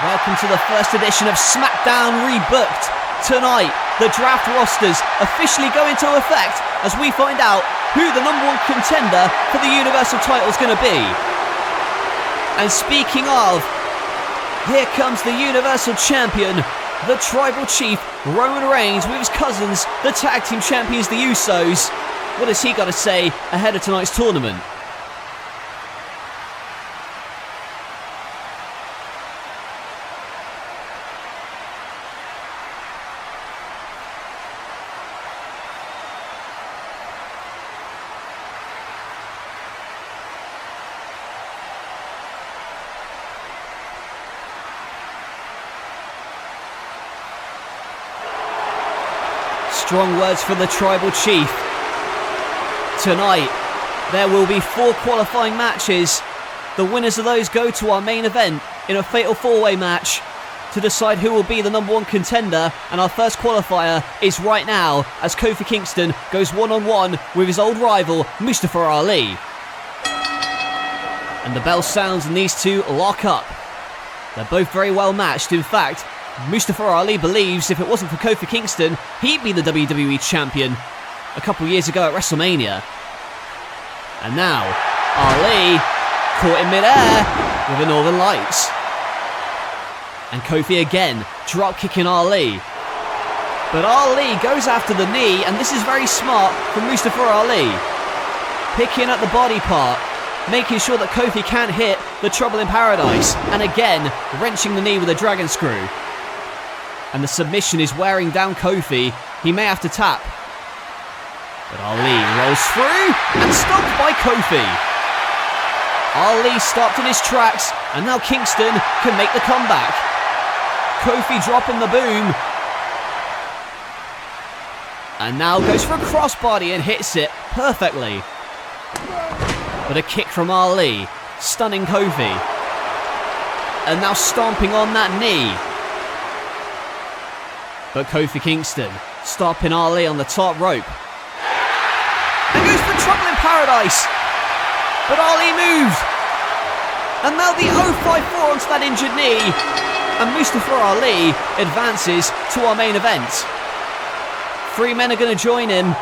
Welcome to the first edition of SmackDown ReBooked. Tonight, the draft rosters officially go into effect as we find out who the number one contender for the Universal title is going to be. And speaking of, here comes the Universal Champion, the Tribal Chief, Roman Reigns, with his cousins, the Tag Team Champions, the Usos. What has he got to say ahead of tonight's tournament? Strong words from the Tribal Chief. Tonight, there will be 4 qualifying matches. The winners of those go to our main event in a fatal 4-way match to decide who will be the number one contender. And our first qualifier is right now as Kofi Kingston goes one-on-one with his old rival, Mustafa Ali. And the bell sounds and these two lock up. They're both very well matched. In fact, Mustafa Ali believes if it wasn't for Kofi Kingston, he'd be the WWE Champion a couple years ago at WrestleMania. And now, Ali caught in midair with the Northern Lights. And Kofi again, drop kicking Ali. But Ali goes after the knee, and this is very smart from Mustafa Ali. Picking at the body part, making sure that Kofi can't hit the Trouble in Paradise. And again, wrenching the knee with a dragon screw. And the submission is wearing down Kofi. He may have to tap. But Ali rolls through and stopped by Kofi. Ali stopped in his tracks and now Kingston can make the comeback. Kofi dropping the boom. And now goes for a crossbody and hits it perfectly. But a kick from Ali, stunning Kofi. And now stomping on that knee. But Kofi Kingston stopping Ali on the top rope. And goes for Trouble in Paradise. But Ali moved. And now the 054 onto that injured knee. And Mustafa Ali advances to our main event. 3 men are going to join him.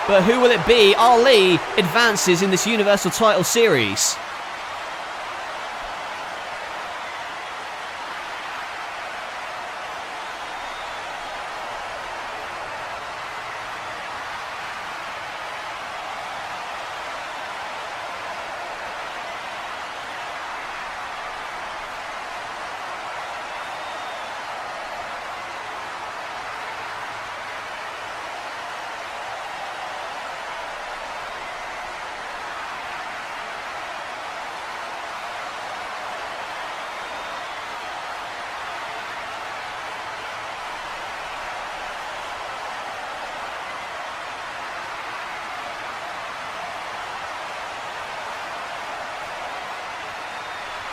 But who will it be? Ali advances in this Universal title series.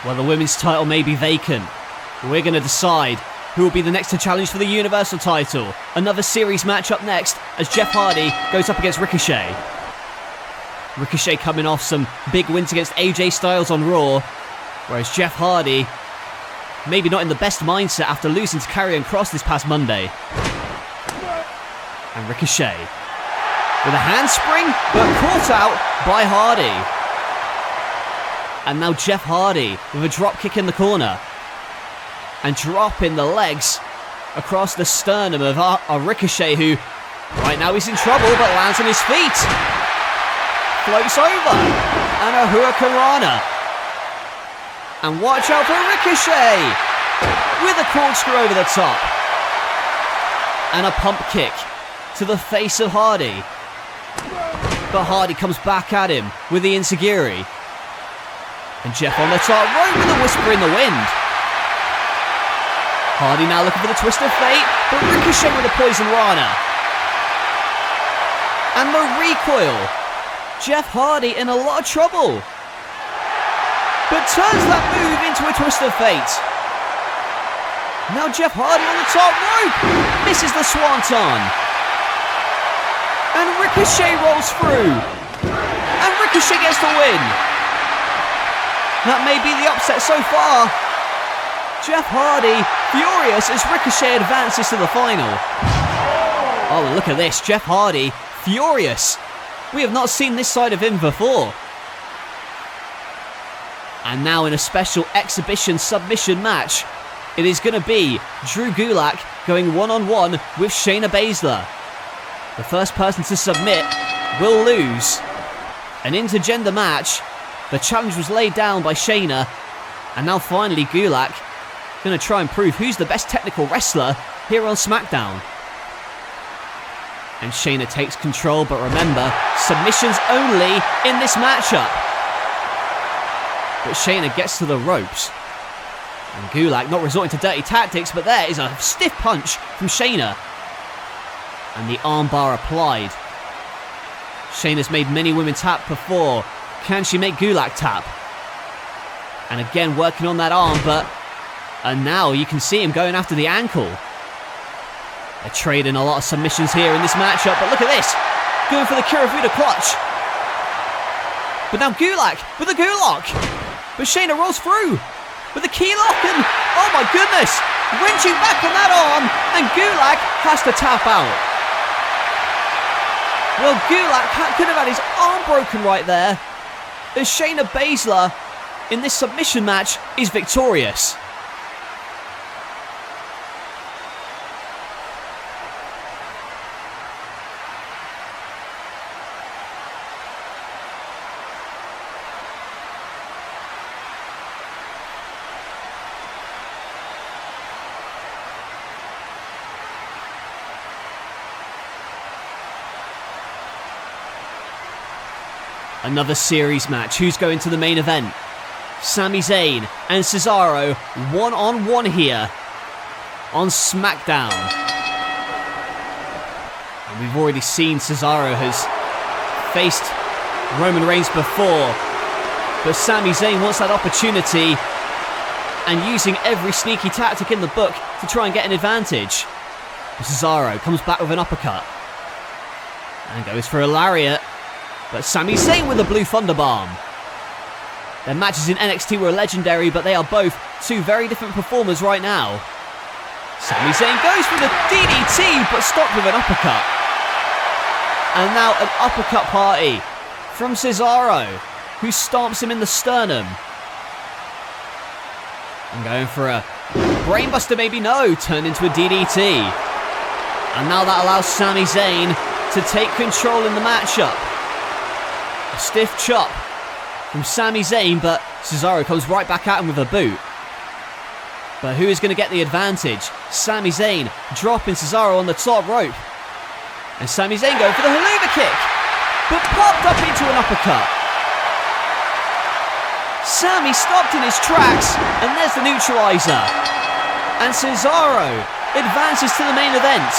Well, the women's title may be vacant. We're going to decide who will be the next to challenge for the Universal title. Another series match up next as Jeff Hardy goes up against Ricochet. Ricochet coming off some big wins against AJ Styles on Raw, whereas Jeff Hardy maybe not in the best mindset after losing to Karrion Kross this past Monday. And Ricochet with a handspring, but caught out by Hardy. And now Jeff Hardy with a drop kick in the corner. And dropping the legs across the sternum of Ricochet, who right now is in trouble but lands on his feet. Floats over. And a Hurricane Rana. And watch out for Ricochet. With a corkscrew over the top. And a pump kick to the face of Hardy. But Hardy comes back at him with the enziguri. And Jeff on the top rope with a whisper in the wind. Hardy now looking for the twist of fate, but Ricochet with a poison Rana. And the recoil. Jeff Hardy in a lot of trouble. But turns that move into a twist of fate. Now Jeff Hardy on the top rope. Misses the swanton. And Ricochet rolls through. And Ricochet gets the win. That may be the upset so far. Jeff Hardy, furious as Ricochet advances to the final. Oh, look at this. Jeff Hardy, furious. We have not seen this side of him before. And now in a special exhibition submission match, it is going to be Drew Gulak going one-on-one with Shayna Baszler. The first person to submit will lose. An intergender match. The challenge was laid down by Shayna. And now finally Gulak going to try and prove who's the best technical wrestler here on SmackDown. And Shayna takes control, but remember, submissions only in this matchup. But Shayna gets to the ropes. And Gulak not resorting to dirty tactics, but there is a stiff punch from Shayna. And the armbar applied. Shayna's made many women tap before. Can she make Gulak tap? And again working on that arm, and now you can see him going after the ankle. They're trading a lot of submissions here in this matchup, but look at this. Going for the Kirifuda clutch. But now Gulak with the Gulak. But Shayna rolls through with the key lock, and oh my goodness, wrenching back on that arm, and Gulak has to tap out. Well, Gulak could have had his arm broken right there, as Shayna Baszler in this submission match is victorious. Another series match. Who's going to the main event? Sami Zayn and Cesaro one-on-one here on SmackDown. And we've already seen Cesaro has faced Roman Reigns before, but Sami Zayn wants that opportunity and using every sneaky tactic in the book to try and get an advantage. But Cesaro comes back with an uppercut and goes for a lariat. But Sami Zayn with a blue thunderbomb. Their matches in NXT were legendary, but they are both two very different performers right now. Sami Zayn goes for the DDT, but stopped with an uppercut. And now an uppercut party from Cesaro, who stomps him in the sternum. And going for a brainbuster, maybe no, turned into a DDT. And now that allows Sami Zayn to take control in the matchup. A stiff chop from Sami Zayn, but Cesaro comes right back at him with a boot. But who is going to get the advantage? Sami Zayn dropping Cesaro on the top rope. And Sami Zayn going for the haluva kick, but popped up into an uppercut. Sami stopped in his tracks, and there's the neutralizer. And Cesaro advances to the main event.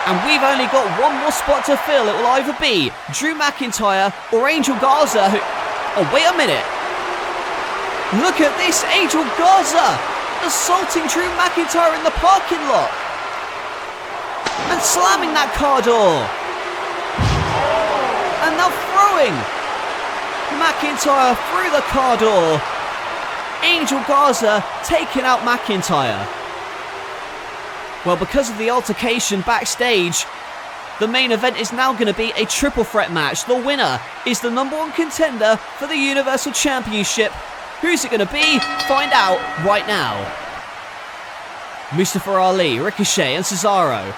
And we've only got one more spot to fill. It will either be Drew McIntyre or Angel Garza. Oh, wait a minute. Look at this. Angel Garza assaulting Drew McIntyre in the parking lot. And slamming that car door. And now throwing McIntyre through the car door. Angel Garza taking out McIntyre. Well, because of the altercation backstage, the main event is now going to be a triple threat match. The winner is the #1 contender for the Universal Championship. Who's it going to be? Find out right now. Mustafa Ali, Ricochet and Cesaro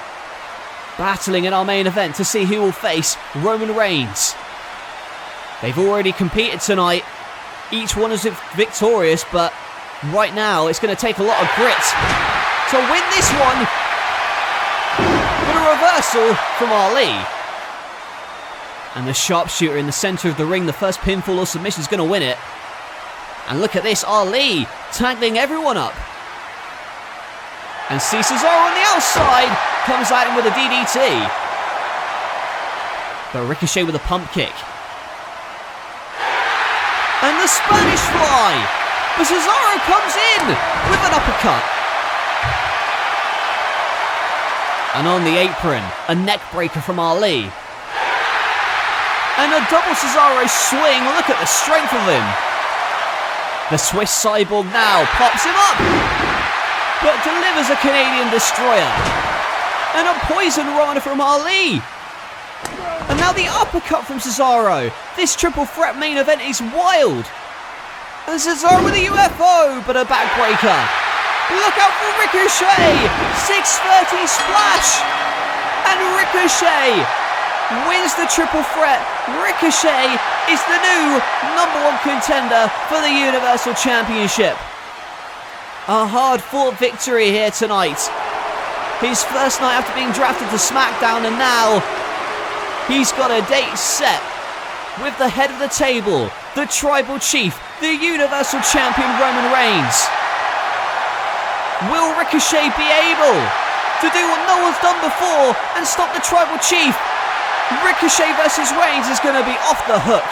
battling in our main event to see who will face Roman Reigns. They've already competed tonight. Each one is victorious, but right now it's going to take a lot of grit to win this one. With a reversal from Ali. And the sharpshooter in the centre of the ring, the first pinfall or submission is going to win it. And look at this, Ali tangling everyone up. And see Cesaro on the outside, comes at him with a DDT. But Ricochet with a pump kick. And the Spanish fly. But Cesaro comes in with an uppercut. And on the apron, a neck breaker from Ali. And a double Cesaro swing. Look at the strength of him. The Swiss cyborg now pops him up, but delivers a Canadian destroyer. And a poison rana from Ali. And now the uppercut from Cesaro. This triple threat main event is wild. And Cesaro with a UFO, but a backbreaker. Look out for Ricochet. 630 splash. And Ricochet wins the triple threat. Ricochet is the new #1 contender for the Universal Championship. A hard-fought victory here tonight. His first night after being drafted to SmackDown, and now he's got a date set with the head of the table, the Tribal Chief, the Universal Champion Roman Reigns. Will Ricochet be able to do what no one's done before and stop the Tribal Chief? Ricochet versus Reigns is going to be off the hook.